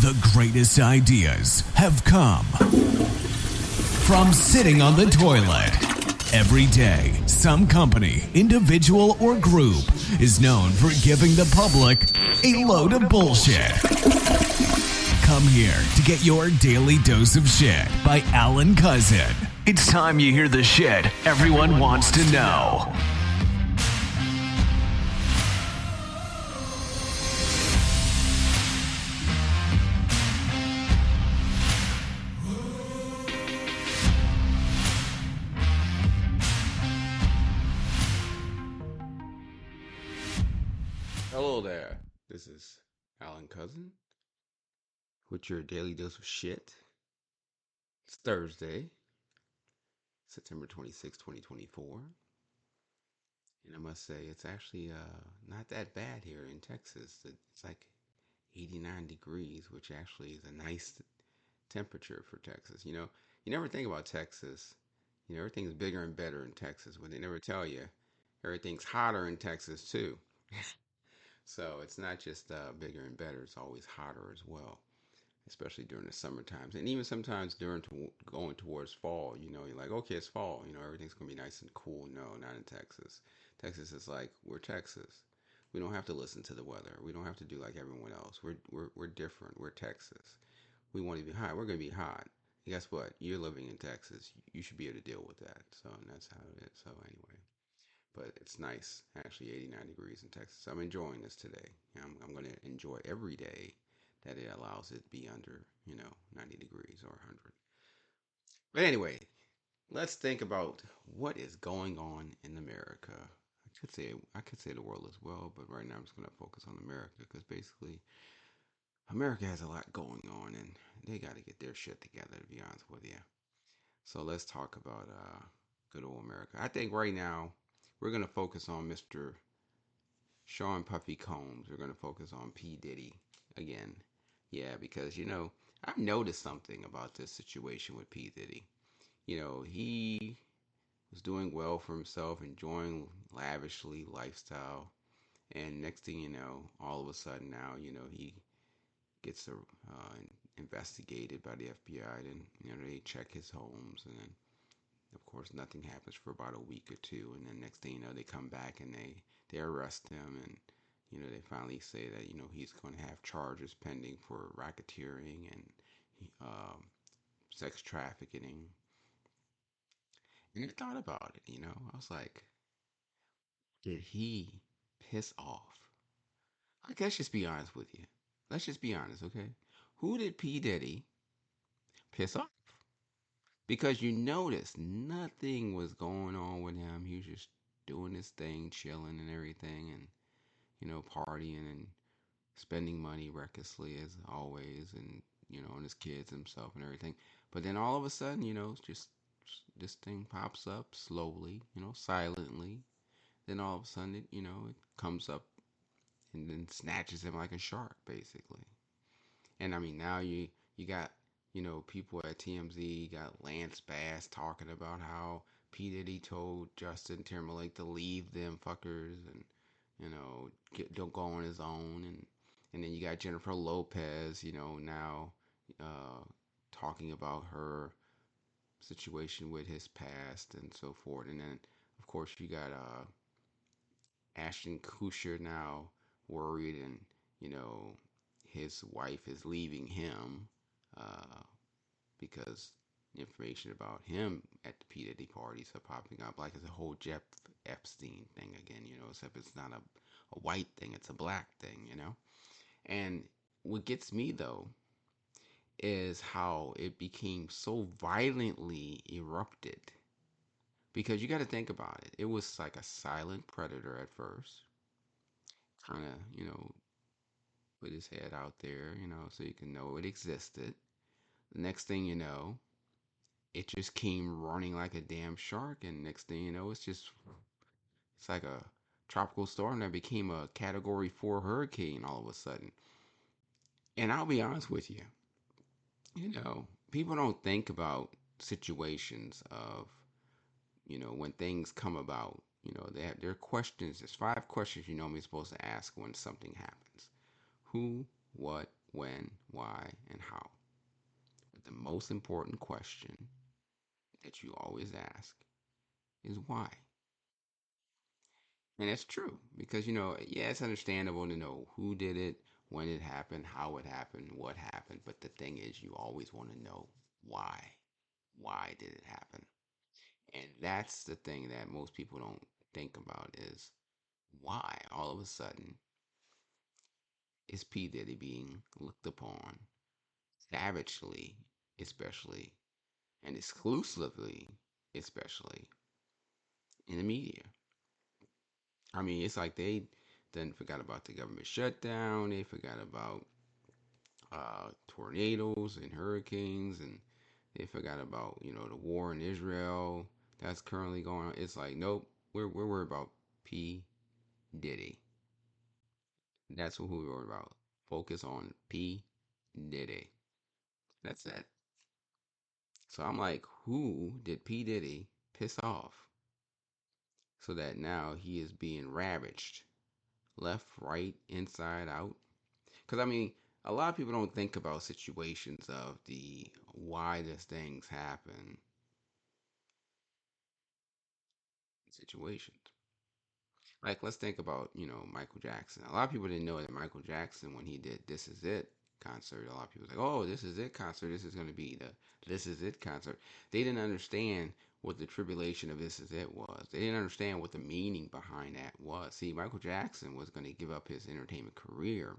The greatest ideas have come from sitting on the toilet. Every day, some company, individual, or group is known for giving the public a load of bullshit. Come here to get your daily dose of shit by Alan Cousin. It's time you hear the shit everyone wants to know. Hello there, this is Alan Cousin with your daily dose of shit. It's Thursday, September 26, 2024, and I must say it's actually not that bad here in Texas. It's like 89 degrees, which actually is a nice temperature for Texas. You never think about Texas. Everything's bigger and better in Texas, but they never tell you everything's hotter in Texas too. So it's not just bigger and better, it's always hotter as well, especially during the summer times. And even sometimes going towards fall, you're like, okay, it's fall, everything's going to be nice and cool. No, not in Texas. Texas is like, we're Texas. We don't have to listen to the weather. We don't have to do like everyone else. We're different. We're Texas. We want to be hot. We're going to be hot. And guess what? You're living in Texas. You should be able to deal with that. So, and that's how it is. So anyway. But it's nice, actually 89 degrees in Texas. I'm enjoying this today. I'm going to enjoy every day that it allows it to be under, 90 degrees or 100. But anyway, let's think about what is going on in America. I could say the world as well, but right now I'm just going to focus on America because basically America has a lot going on and they got to get their shit together, to be honest with you. So let's talk about good old America. I think right now we're going to focus on Mr. Sean Puffy Combs. We're going to focus on P-Diddy again. Yeah, because, I've noticed something about this situation with P-Diddy. He was doing well for himself, enjoying lavishly lifestyle. And next thing you know, all of a sudden now, he gets investigated by the FBI. And, they check his homes and then of course, nothing happens for about a week or two, and then next thing you know, they come back and they arrest him, and they finally say that he's going to have charges pending for racketeering and sex trafficking. And I thought about it, I was like, did he piss off? Like, let's just be honest with you. Let's just be honest, okay? Who did P Diddy piss off? Because you notice nothing was going on with him. He was just doing his thing, chilling and everything, and partying and spending money recklessly as always, and on his kids himself and everything. But then all of a sudden, just this thing pops up slowly, silently. Then all of a sudden, it comes up and then snatches him like a shark, basically. And I mean, now you got people at TMZ, you got Lance Bass talking about how P Diddy told Justin Timberlake to leave them fuckers and don't go on his own, and then you got Jennifer Lopez, now talking about her situation with his past and so forth, and then of course you got Ashton Kutcher now worried, and his wife is leaving him uh, because information about him at the P Diddy parties are popping up, like it's a whole Jeff Epstein thing again, except it's not a white thing, it's a black thing, And what gets me though is how it became so violently erupted. Because you got to think about it. It was like a silent predator at first, kind of, put his head out there, so you can know it existed. The next thing you know, it just came running like a damn shark, and next thing you know, it's like a tropical storm that became a category 4 hurricane all of a sudden. And I'll be honest with you, people don't think about situations of, when things come about, there are questions. There's 5 questions you're supposed to ask when something happens. Who, what, when, why, and how. But the most important question that you always ask is why. And that's true because, yeah, it's understandable to know who did it, when it happened, how it happened, what happened. But the thing is, you always want to know why. Why did it happen? And that's the thing that most people don't think about is why all of a sudden is P. Diddy being looked upon savagely, especially, and exclusively, especially in the media. I mean, it's like they then forgot about the government shutdown. They forgot about tornadoes and hurricanes, and they forgot about the war in Israel that's currently going on. It's like nope, we're worried about P Diddy. That's what we're worried about. Focus on P Diddy. That's it. So I'm like, who did P Diddy piss off so that now he is being ravaged, left, right, inside, out? Because I mean, a lot of people don't think about situations of the why does things happen situations. Like let's think about, Michael Jackson. A lot of people didn't know that Michael Jackson when he did This Is It concert, a lot of people was like, "Oh, This Is It concert. This is going to be the This Is It concert." They didn't understand what the tribulation of This Is It was. They didn't understand what the meaning behind that was. See, Michael Jackson was going to give up his entertainment career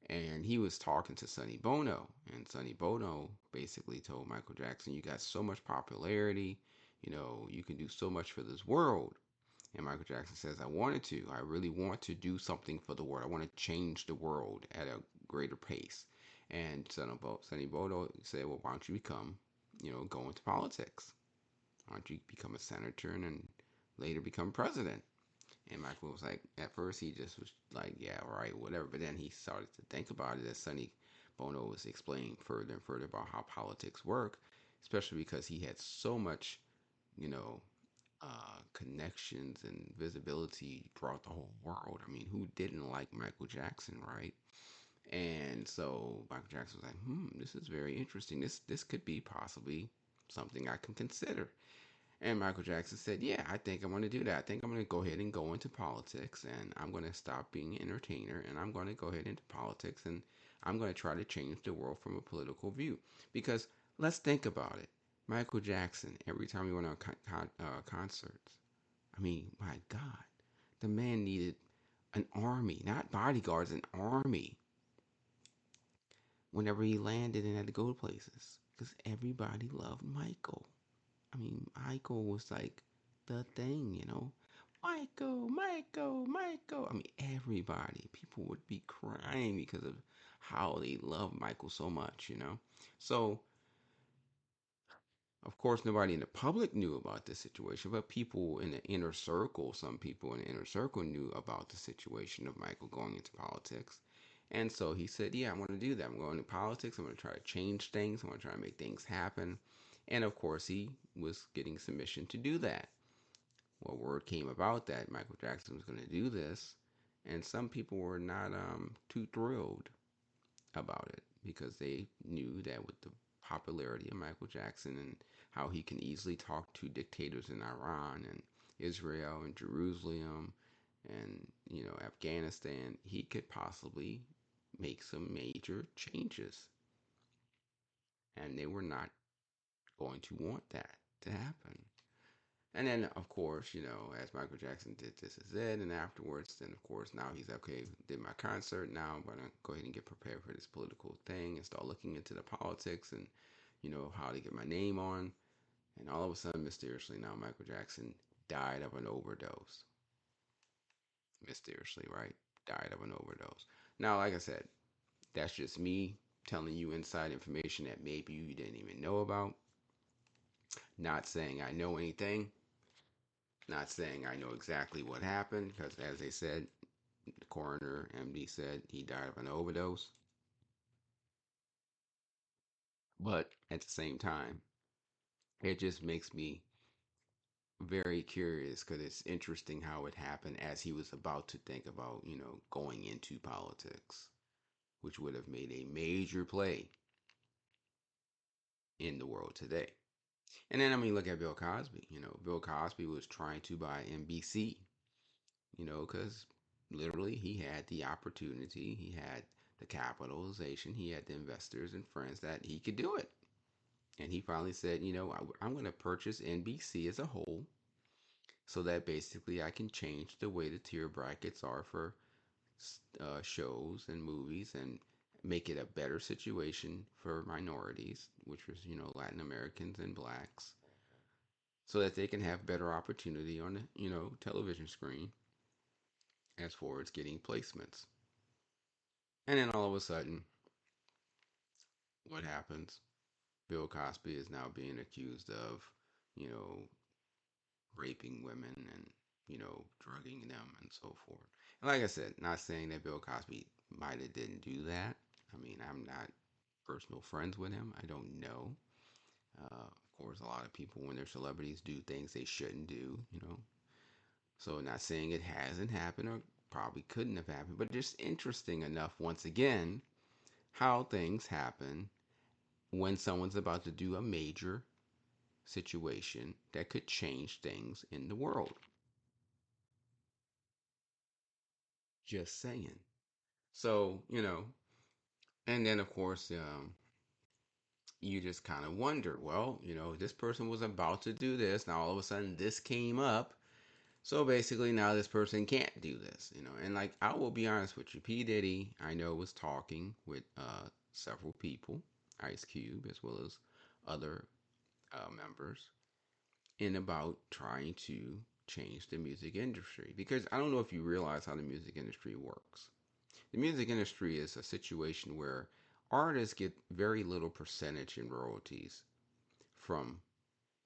and he was talking to Sonny Bono, and Sonny Bono basically told Michael Jackson, "You got so much popularity, you can do so much for this world." And Michael Jackson says, "I wanted to. I really want to do something for the world. I want to change the world at a greater pace." And Sonny Bono said, "Well, why don't you go into politics? Why don't you become a senator and then later become president?" And Michael was like, at first he just was like, yeah, right, whatever. But then he started to think about it as Sonny Bono was explaining further and further about how politics work, especially because he had so much, you know, connections and visibility throughout the whole world. I mean, who didn't like Michael Jackson, right? And so Michael Jackson was like, this is very interesting. This could be possibly something I can consider. And Michael Jackson said, "Yeah, I think I'm going to do that. I think I'm going to go ahead and go into politics and I'm going to stop being an entertainer and I'm going to go ahead into politics and I'm going to try to change the world from a political view." Because let's think about it. Michael Jackson, every time he went on concerts, I mean, my God, the man needed an army, not bodyguards, an army whenever he landed and had to go to places because everybody loved Michael. I mean, Michael was like the thing. Michael, Michael, Michael. I mean, everybody, people would be crying because of how they love Michael so much. So, of course, nobody in the public knew about this situation, but people in the inner circle, some people in the inner circle knew about the situation of Michael going into politics. And so he said, "Yeah, I'm going to do that. I'm going into politics. I'm going to try to change things. I'm going to try to make things happen." And of course, he was getting submission to do that. Well, word came about that Michael Jackson was going to do this, and some people were not too thrilled about it because they knew that with the popularity of Michael Jackson and how he can easily talk to dictators in Iran and Israel and Jerusalem and Afghanistan, he could possibly make some major changes, and they were not going to want that to happen. And then, of course, as Michael Jackson did This Is It, and afterwards, then, of course, now he's okay, did my concert. Now I'm going to go ahead and get prepared for this political thing and start looking into the politics and, how to get my name on. And all of a sudden, mysteriously, now Michael Jackson died of an overdose. Mysteriously, right? Died of an overdose. Now, like I said, that's just me telling you inside information that maybe you didn't even know about. Not saying I know anything. Not saying I know exactly what happened, because as they said, the coroner, MD, said he died of an overdose. But at the same time, it just makes me very curious because it's interesting how it happened as he was about to think about, going into politics. which would have made a major play in the world today. And then, I mean, look at Bill Cosby. Bill Cosby was trying to buy NBC, because literally he had the opportunity, he had the capitalization, he had the investors and friends that he could do it. And he finally said, I'm going to purchase NBC as a whole so that basically I can change the way the tier brackets are for shows and movies and make it a better situation for minorities, which was, Latin Americans and blacks, so that they can have better opportunity on the, television screen as far as getting placements. And then all of a sudden, what happens? Bill Cosby is now being accused of, you know, raping women and, drugging them and so forth. And like I said, not saying that Bill Cosby might have didn't do that. I mean, I'm not personal friends with him. I don't know. Of course, a lot of people, when they're celebrities, do things they shouldn't do. So, not saying it hasn't happened or probably couldn't have happened, but just interesting enough, once again, how things happen when someone's about to do a major situation that could change things in the world. Just saying. So, and then of course, you just kind of wonder, well, this person was about to do this. Now all of a sudden this came up. So basically now this person can't do this. And like, I will be honest with you, P. Diddy, I know, was talking with several people, Ice Cube, as well as other members, in about trying to change the music industry. Because I don't know if you realize how the music industry works. The music industry is a situation where artists get very little percentage in royalties from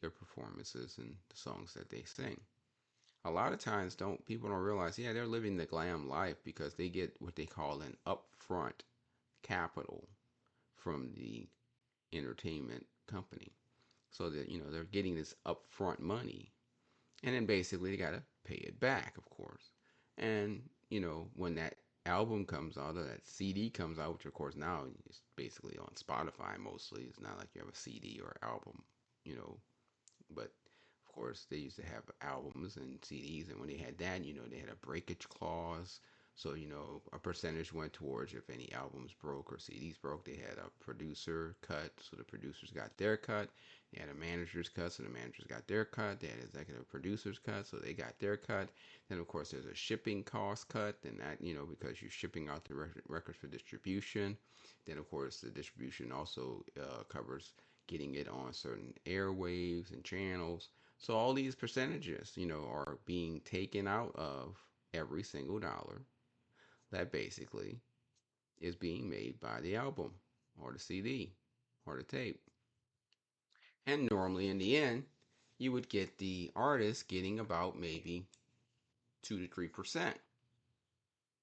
their performances and the songs that they sing. A lot of times don't people don't realize, yeah, they're living the glam life because they get what they call an upfront capital from the entertainment company. So that, they're getting this upfront money. And then basically they gotta pay it back, of course. And, when that album comes out or that CD comes out, which of course now is basically on Spotify mostly. It's not like you have a CD or album, you know, but of course they used to have albums and CDs, and when they had that, they had a breakage clause. So, a percentage went towards if any albums broke or CDs broke. They had a producer cut, so the producers got their cut. They had a manager's cut, so the managers got their cut. They had executive producers cut, so they got their cut. Then, of course, there's a shipping cost cut, and that, because you're shipping out the records for distribution. Then, of course, the distribution also covers getting it on certain airwaves and channels. So all these percentages, are being taken out of every single dollar that basically is being made by the album or the CD or the tape. And normally in the end, you would get the artist getting about maybe 2 to 3%.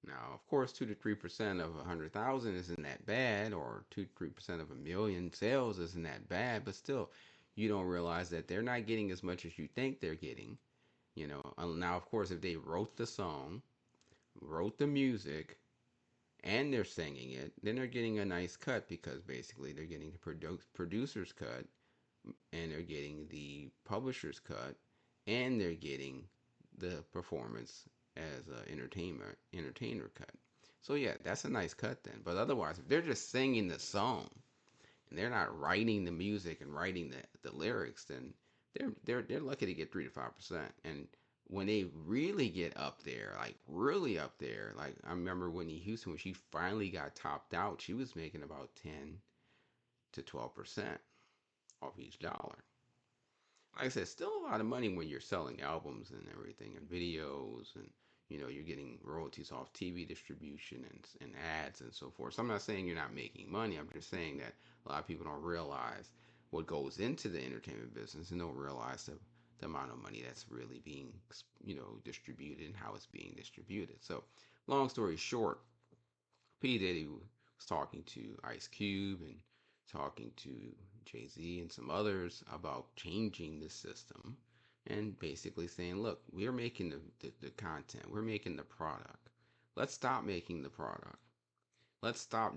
Now, of course, 2 to 3% of 100,000 isn't that bad, or 2 to 3% of a million sales isn't that bad, but still, you don't realize that they're not getting as much as you think they're getting. Now, of course, if they wrote the song, wrote the music, and they're singing it, then they're getting a nice cut because basically they're getting the producer's cut, and they're getting the publisher's cut, and they're getting the performance as an entertainer cut. So yeah, that's a nice cut then. But otherwise, if they're just singing the song and they're not writing the music and writing the lyrics, then they're lucky to get 3 to 5%. And when they really get up there, like really up there, like I remember Whitney Houston, when she finally got topped out, she was making about 10 to 12% off each dollar. Like I said, still a lot of money when you're selling albums and everything and videos, and you're getting royalties off TV distribution and ads and so forth. So I'm not saying you're not making money. I'm just saying that a lot of people don't realize what goes into the entertainment business and don't realize the amount of money that's really being distributed and how it's being distributed. So long story short, P. Diddy was talking to Ice Cube and talking to Jay-Z and some others about changing the system and basically saying, look, we're making the content, we're making the product. Let's stop making the product. Let's stop